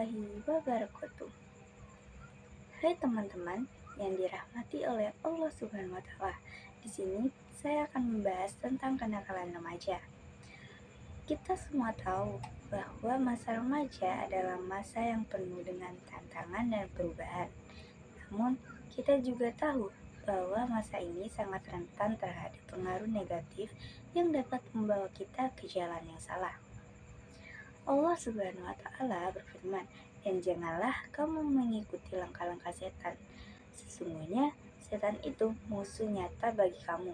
warahmatullahi wabarakatuh. Hai teman-teman yang dirahmati oleh Allah Subhanahu wa taala. Di sini saya akan membahas tentang kenakalan remaja. Kita semua tahu bahwa masa remaja adalah masa yang penuh dengan tantangan dan perubahan. Namun, kita juga tahu bahwa masa ini sangat rentan terhadap pengaruh negatif yang dapat membawa kita ke jalan yang salah. Allah Subhanahu wa taala berfirman, "Dan janganlah kamu mengikuti langkah-langkah setan. Sesungguhnya setan itu musuh nyata bagi kamu."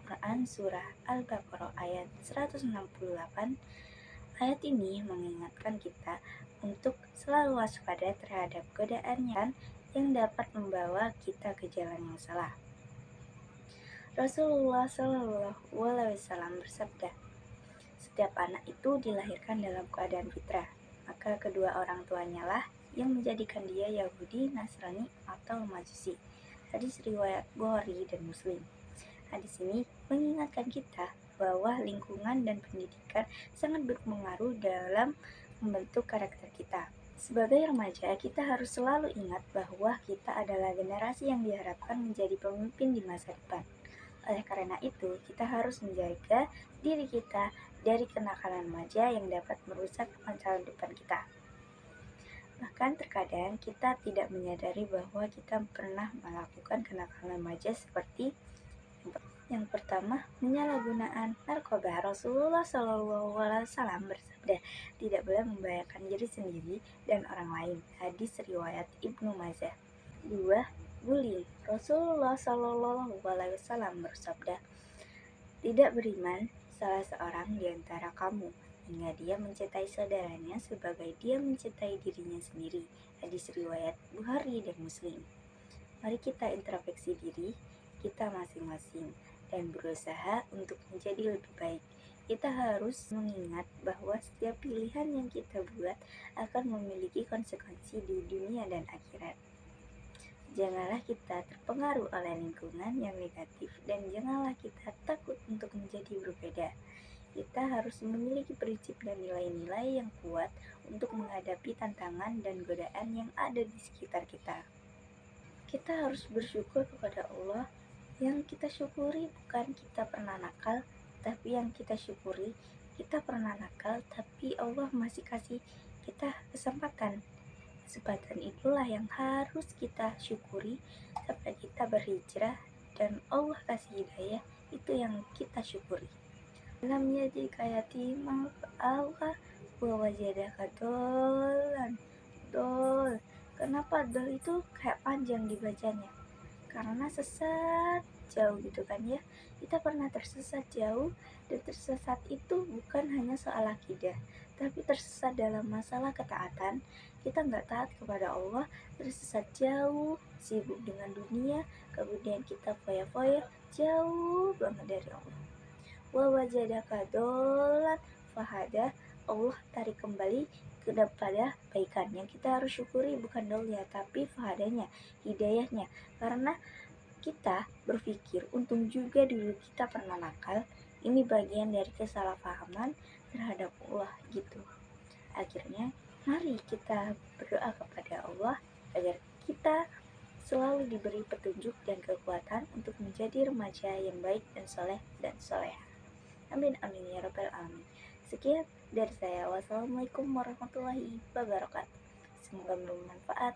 Quran Surah Al-Baqarah ayat 168. Ayat ini mengingatkan kita untuk selalu waspada terhadap godaan yang dapat membawa kita ke jalan yang salah. Rasulullah Shallallahu Alaihi Wasallam bersabda, "Setiap anak itu dilahirkan dalam keadaan fitrah, maka kedua orang tuanya lah yang menjadikan dia Yahudi, Nasrani, atau Majusi." Hadis riwayat Bukhari dan Muslim. Hadis ini mengingatkan kita bahwa lingkungan dan pendidikan sangat berpengaruh dalam membentuk karakter kita. Sebagai remaja, kita harus selalu ingat bahwa kita adalah generasi yang diharapkan menjadi pemimpin di masa depan. Oleh karena itu, kita harus menjaga diri kita dari kenakalan remaja yang dapat merusak masa depan kita. Bahkan terkadang kita tidak menyadari bahwa kita pernah melakukan kenakalan remaja seperti yang pertama, penyalahgunaan narkoba. Rasulullah Shallallahu Alaihi Wasallam bersabda, "Tidak boleh membahayakan diri sendiri dan orang lain." Hadis riwayat Ibnu Majah. 2. Bullying. Rasulullah Shallallahu Alaihi Wasallam bersabda, "Tidak beriman salah seorang di antara kamu hingga dia mencintai saudaranya sebagai dia mencintai dirinya sendiri." Hadis riwayat Bukhari dan Muslim. Mari kita introspeksi diri kita masing-masing dan berusaha untuk menjadi lebih baik. Kita harus mengingat bahwa setiap pilihan yang kita buat akan memiliki konsekuensi di dunia dan akhirat. Janganlah kita terpengaruh oleh lingkungan yang negatif dan janganlah kita takut untuk menjadi berbeda. Kita harus memiliki prinsip dan nilai-nilai yang kuat untuk menghadapi tantangan dan godaan yang ada di sekitar kita. Kita harus bersyukur kepada Allah. Yang kita syukuri bukan kita pernah nakal, tapi yang kita syukuri kita pernah nakal, tapi Allah masih kasih kita kesempatan. Kesempatan itulah yang harus kita syukuri sampai kita berhijrah dan Allah kasih hidayah, itu yang kita syukuri. Lam yajidka yatiman fa'awha wa wajadaka dolan. Dol. Kenapa dol itu kayak panjang dibacanya? Karena sesat jauh gitu kan ya. Kita pernah tersesat jauh, dan tersesat itu bukan hanya soal akidah, tapi tersesat dalam masalah ketaatan. Kita nggak taat kepada Allah, tersesat jauh, sibuk dengan dunia, kemudian kita foya-foya jauh banget dari Allah. Wa wajadaka dolan fahada, Allah tarik kembali kepada kebaikan. Yang kita harus syukuri bukan dolnya, tapi fahadanya, hidayahnya. Karena kita berpikir untung juga dulu kita pernah nakal, ini bagian dari kesalahpahaman terhadap Allah gitu. Akhirnya mari kita berdoa kepada Allah agar kita selalu diberi petunjuk dan kekuatan untuk menjadi remaja yang baik dan soleh dan soleha. Amin amin ya rabbal alamin. Sekian dari saya. Wassalamualaikum warahmatullahi wabarakatuh. Semoga bermanfaat.